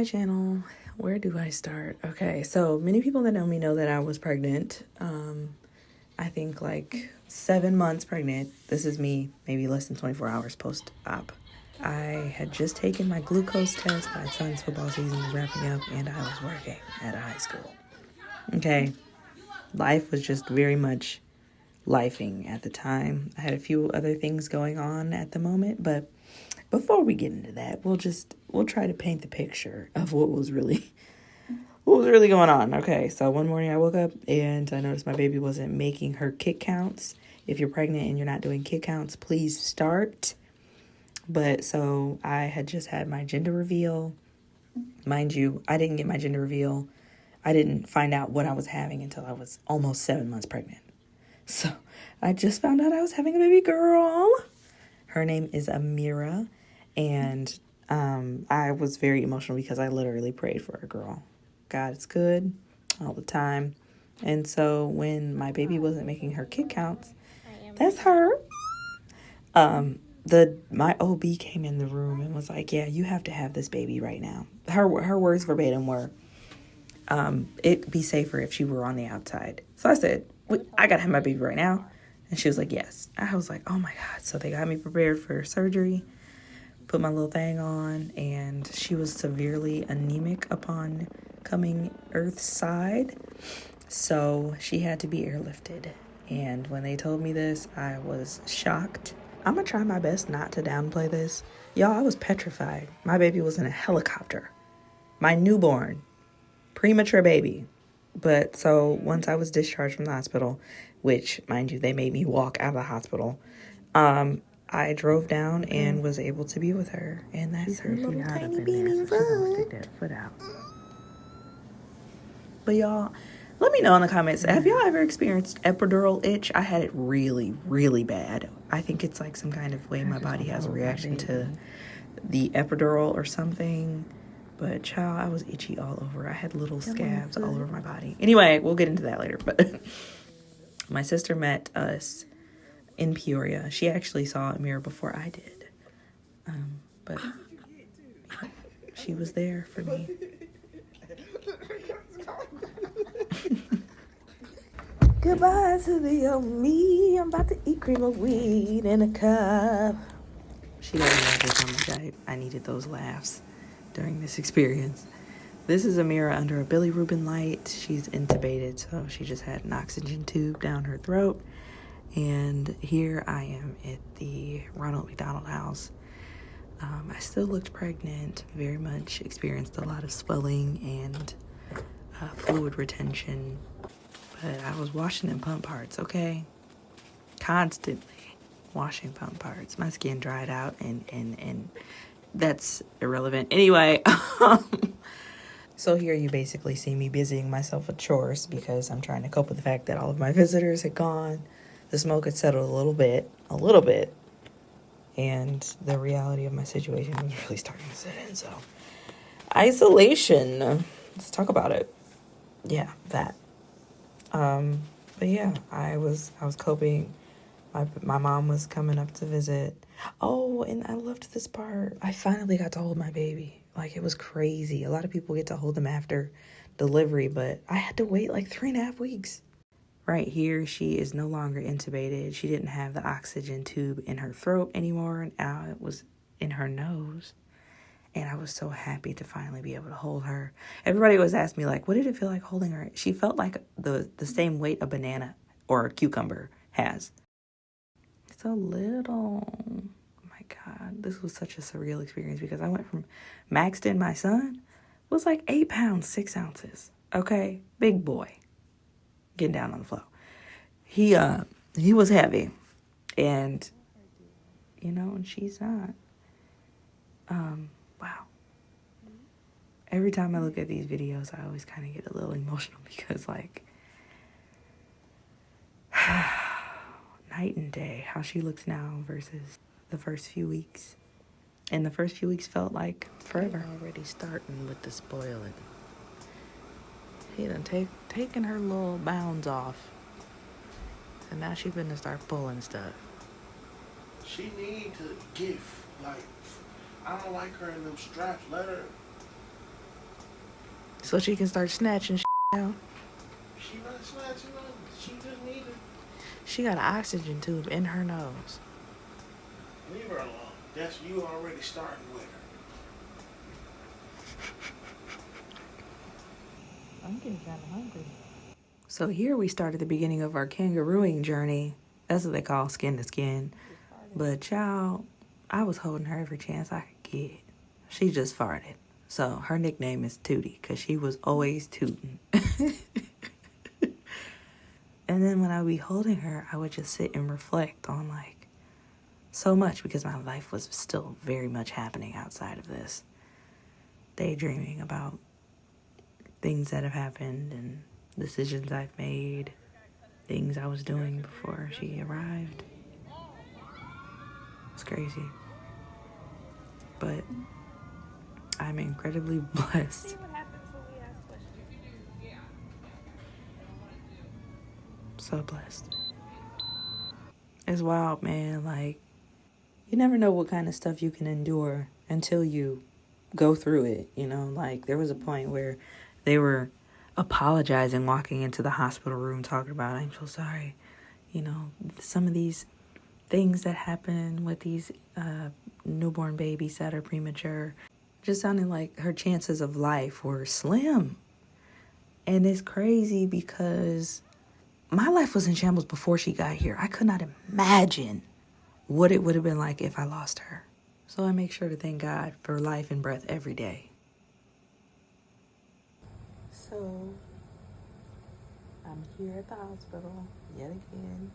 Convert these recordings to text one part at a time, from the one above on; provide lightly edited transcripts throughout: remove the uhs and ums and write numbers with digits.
my channel. Where do I start? Okay, so many people that know me know that I was pregnant. I think like 7 months pregnant. This is me maybe less than 24 hours post-op. I had just taken my glucose test. My son's football season was wrapping up and I was working at a high school. Okay, life was just very much lifing at the time. I had a few other things going on at the moment, but before we get into that, we'll try to paint the picture of what was really going on. Okay, so one morning I woke up and I noticed my baby wasn't making her kick counts. If you're pregnant and you're not doing kick counts, please start. But so I had just had my gender reveal. Mind you, I didn't get my gender reveal. I didn't find out what I was having until I was almost 7 months pregnant. So I just found out I was having a baby girl. Her name is Amira. And I was very emotional because I literally prayed for a girl. God is good all the time. And so when my baby wasn't making her kick counts, that's her. My OB came in the room and was like, yeah, you have to have this baby right now. Her words verbatim were, it'd be safer if she were on the outside. So I said, I got to have my baby right now. And she was like, yes. I was like, oh my God. So they got me prepared for surgery, put my little thing on, and she was severely anemic upon coming earthside. So she had to be airlifted. And when they told me this, I was shocked. I'm going to try my best not to downplay this. Y'all, I was petrified. My baby was in a helicopter. My newborn, premature baby. But so once I was discharged from the hospital, which, mind you, they made me walk out of the hospital, I drove down and was able to be with her. And that's her little tiny beanie foot out. But y'all, let me know in the comments, have y'all ever experienced epidural itch? I had it really, really bad. I think it's like some kind of way my body has a reaction to the epidural or something. But child, I was itchy all over. I had little scabs all over my body. Anyway, we'll get into that later. But my sister met us in Peoria. She actually saw Amira before I did. But she was there for me. Goodbye to the old me. I'm about to eat cream of weed in a cup. She doesn't know just how much I needed those laughs during this experience. This is Amira under a bilirubin light. She's intubated, so she just had an oxygen tube down her throat. And here I am at the Ronald McDonald House. I still looked pregnant, very much experienced a lot of swelling and fluid retention. But I was washing them pump parts, okay? Constantly washing pump parts. My skin dried out and that's irrelevant. Anyway, so here you basically see me busying myself with chores because I'm trying to cope with the fact that all of my visitors had gone. The smoke had settled a little bit, and the reality of my situation was really starting to set in. So, isolation. Let's talk about it. Yeah, that. But yeah, I was coping. My mom was coming up to visit. Oh, and I loved this part. I finally got to hold my baby. Like, it was crazy. A lot of people get to hold them after delivery, but I had to wait like 3.5 weeks. Right here, she is no longer intubated. She didn't have the oxygen tube in her throat anymore, and now it was in her nose. And I was so happy to finally be able to hold her. Everybody always asked me, like, what did it feel like holding her? She felt like the same weight a banana or a cucumber has. So little. Oh my God. This was such a surreal experience because I went from Maxton, my son, was like 8 pounds, 6 ounces. Okay? Big boy. Getting down on the floor. He was heavy. And, and she's not. Wow. Every time I look at these videos, I always kind of get a little emotional because, like, night and day, how she looks now versus the first few weeks. And the first few weeks felt like forever. Already starting with the spoiling. She done taken her little bounds off. And now she's gonna start pulling stuff. She need to give. Like, I don't like her in them straps. Let her So she can start snatching out. She not snatching up. She just needed. She got an oxygen tube in her nose. Leave her alone. That's you already starting with her. I'm getting kind of hungry. So here we start at the beginning of our kangarooing journey. That's what they call skin to skin. But child, I was holding her every chance I could get. She just farted. So her nickname is Tootie because she was always tooting. And then when I would be holding her, I would just sit and reflect on like so much because my life was still very much happening outside of this. Daydreaming about things that have happened and decisions I've made, things I was doing before she arrived. It's crazy. But I'm incredibly blessed. So blessed. It's wild, man. Like, you never know what kind of stuff you can endure until you go through it, you know? Like, there was a point where they were apologizing, walking into the hospital room, talking about, I'm so sorry. You know, some of these things that happen with these newborn babies that are premature. Just sounded like her chances of life were slim. And it's crazy because my life was in shambles before she got here. I could not imagine what it would have been like if I lost her. So I make sure to thank God for life and breath every day. So I'm here at the hospital yet again.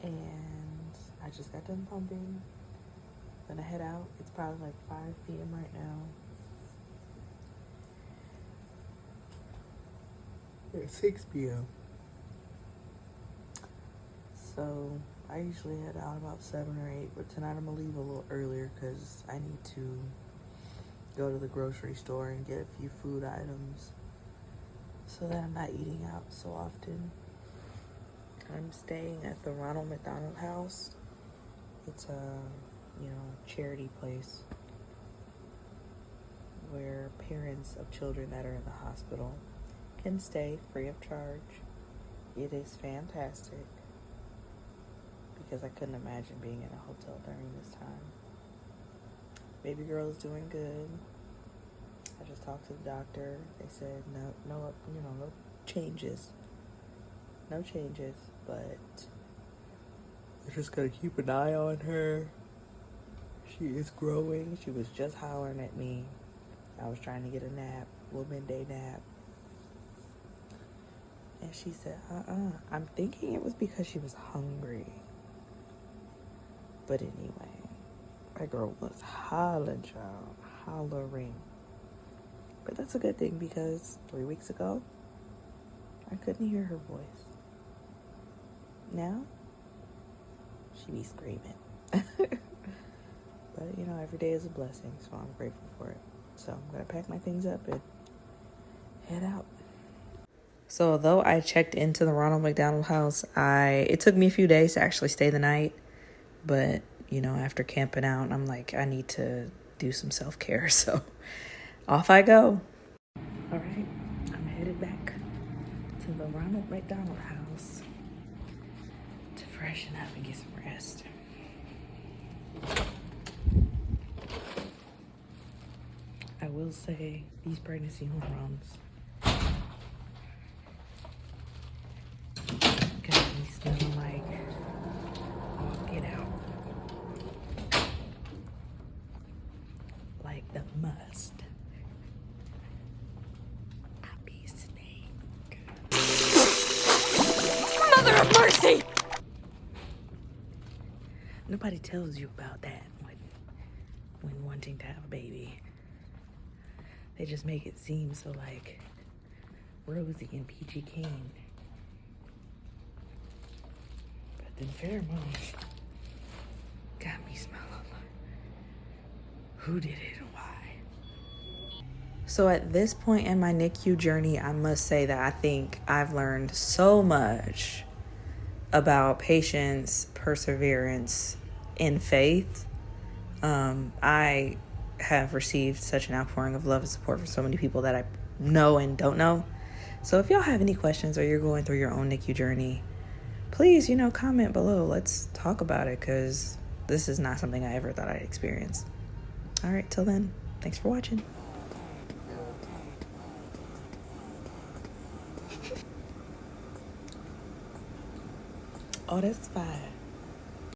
And I just got done pumping. Gonna head out. It's probably like 5 p.m. right now. It's 6 p.m. So I usually head out about 7 or 8, but tonight I'm gonna leave a little earlier because I need to go to the grocery store and get a few food items so that I'm not eating out so often. I'm staying at the Ronald McDonald House. It's a, charity place where parents of children that are in the hospital can stay free of charge. It is fantastic because I couldn't imagine being in a hotel during this time. Baby girl is doing good. I just talked to the doctor. They said no changes. No changes, but we're just gonna keep an eye on her. She is growing. She was just hollering at me. I was trying to get a nap, a little midday nap. And she said, I'm thinking it was because she was hungry. But anyway, that girl was hollering, child. Hollering. But that's a good thing because 3 weeks ago, I couldn't hear her voice. Now, she be screaming. But, every day is a blessing, so I'm grateful for it. So I'm going to pack my things up and head out. So although I checked into the Ronald McDonald House, it took me a few days to actually stay the night. But, after camping out, I'm like, I need to do some self-care. So off I go. All right, I'm headed back to the Ronald McDonald House to freshen up and get some rest. I will say these pregnancy hormones got me smelling like, get out. Like the must. I be snake. Mother of mercy! Nobody tells you about that when wanting to have a baby. They just make it seem so like rosy and peachy keen. But then pheromones got me smelling like who did it and why. So at this point in my NICU journey, I must say that I think I've learned so much about patience, perseverance, and faith. I have received such an outpouring of love and support from so many people that I know and don't know. So if y'all have any questions or you're going through your own NICU journey, please, comment below. Let's talk about it, because this is not something I ever thought I'd experience. All right, till then, thanks for watching. Oh, that's fine.